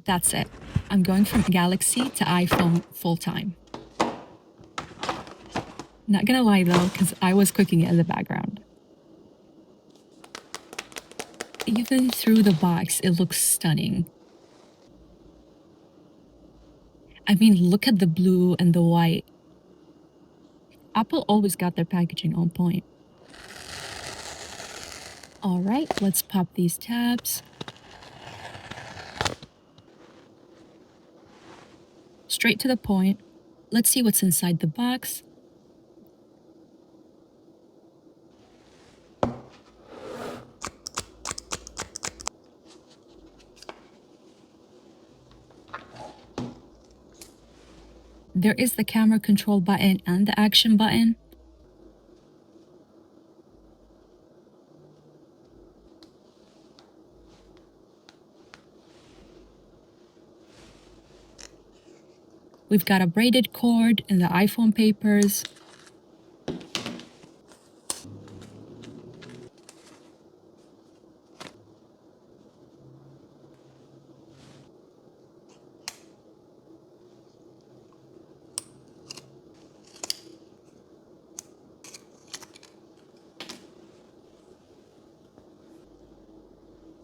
That's it. I'm going from Galaxy to iPhone full time. Not gonna lie though, because I was cooking it in the background. Even through the box, it looks stunning. I mean, look at the blue and the white. Apple always got their packaging on point. Alright, let's pop these tabs. Straight to the point. Let's see what's inside the box. There is the camera control button and the action button. We've got a braided cord and the iPhone papers.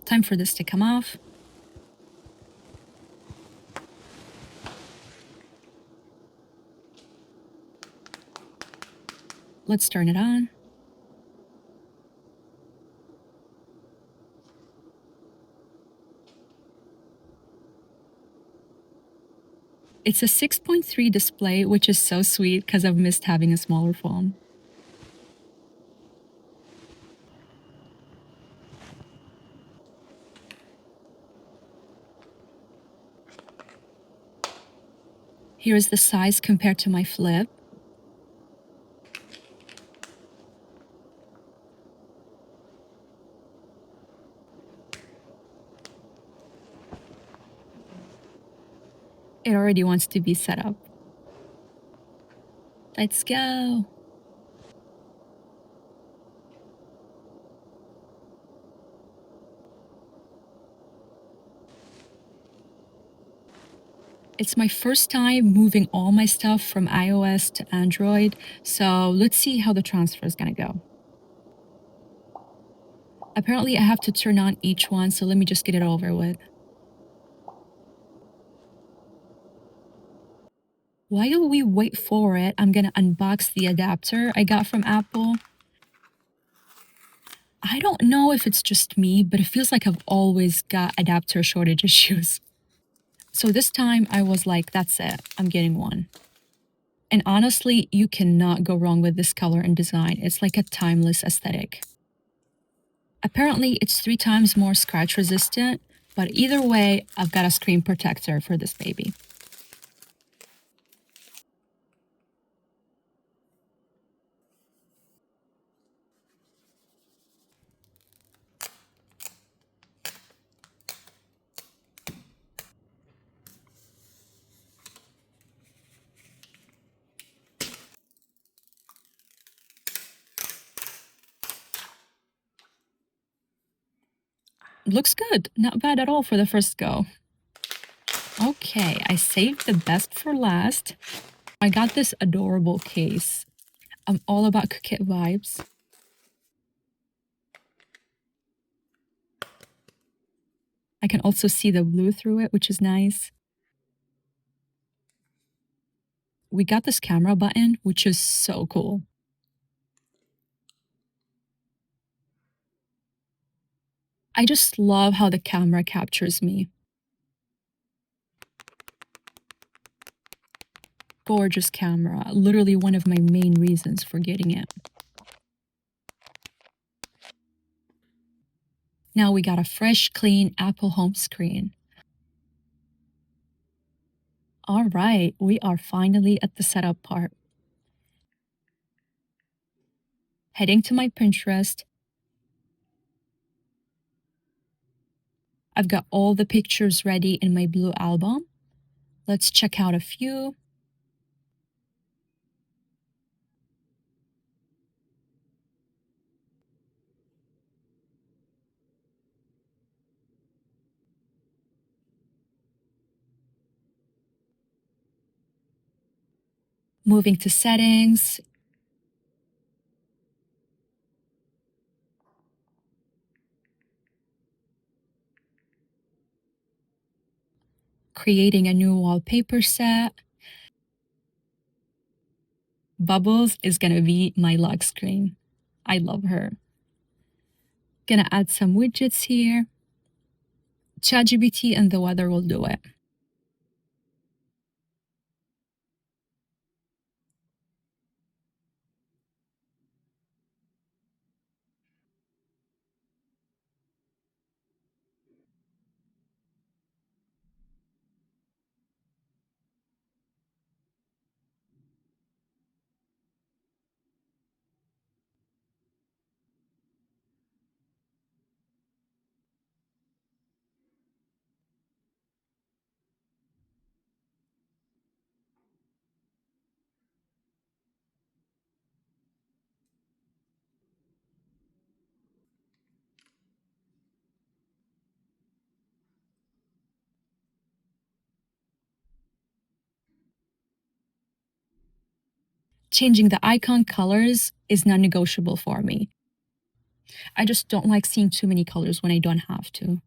Time for this to come off. Let's turn it on. It's a 6.3 display, which is so sweet because I've missed having a smaller phone. Here's the size compared to my Flip. It already wants to be set up. Let's go. It's my first time moving all my stuff from iOS to Android, so let's see how the transfer is gonna go. Apparently I have to turn on each one, so let me just get it over with. While we wait for it, I'm gonna unbox the adapter I got from Apple. I don't know if it's just me, but it feels like I've always got adapter shortage issues. So this time I was like, that's it, I'm getting one. And honestly, you cannot go wrong with this color and design. It's like a timeless aesthetic. Apparently, it's 3 times more scratch resistant, but either way, I've got a screen protector for this baby. Looks good, not bad at all for the first go. Okay, I saved the best for last. I got this adorable case. I'm all about Cookit vibes. I can also see the blue through it, which is nice. We got this camera button, which is so cool. I just love how the camera captures me. Gorgeous camera, literally one of my main reasons for getting it. Now we got a fresh, clean Apple home screen. All right, we are finally at the setup part. Heading to my Pinterest. I've got all the pictures ready in my blue album. Let's check out a few. Moving to settings, creating a new wallpaper set. Bubbles is gonna be my lock screen. I love her. Gonna add some widgets here. ChatGPT and the weather will do it. Changing the icon colors is non-negotiable for me. I just don't like seeing too many colors when I don't have to.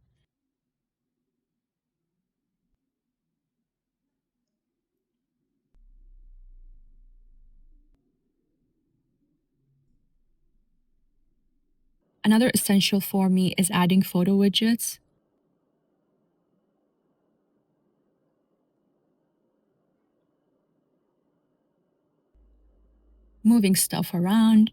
Another essential for me is adding photo widgets. Moving stuff around.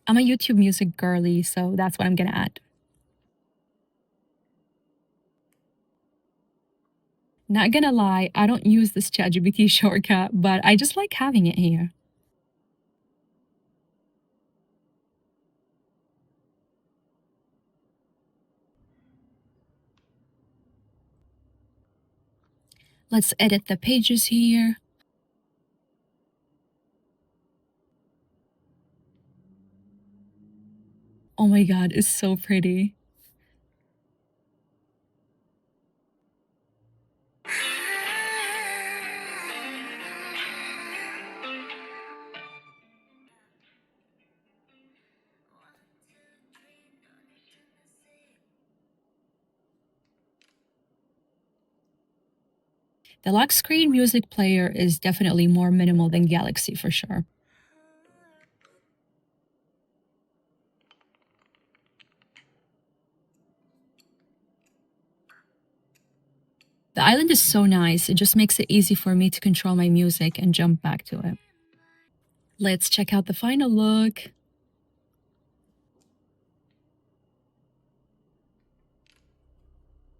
I'm a YouTube music girly, so that's what I'm gonna add. Not gonna lie, I don't use this ChatGPT shortcut, but I just like having it here. Let's edit the pages here. Oh my god, it's so pretty. The lock screen music player is definitely more minimal than Galaxy for sure. The island is so nice, it just makes it easy for me to control my music and jump back to it. Let's check out the final look.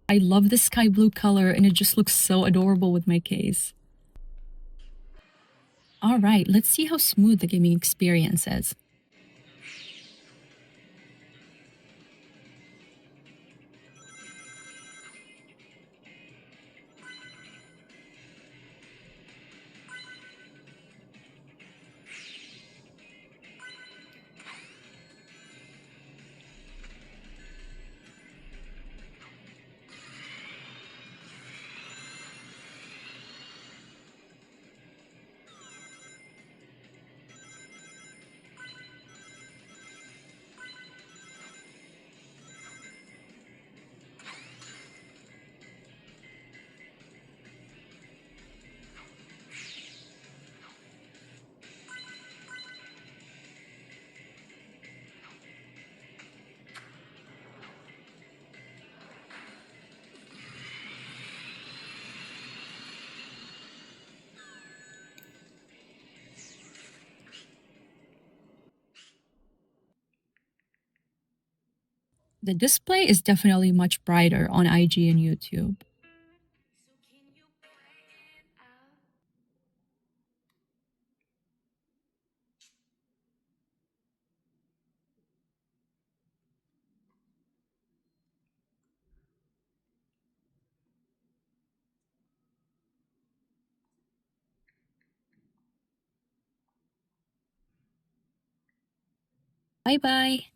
I love the sky blue color and it just looks so adorable with my case. Alright, let's see how smooth the gaming experience is. The display is definitely much brighter on IG and YouTube. Bye bye.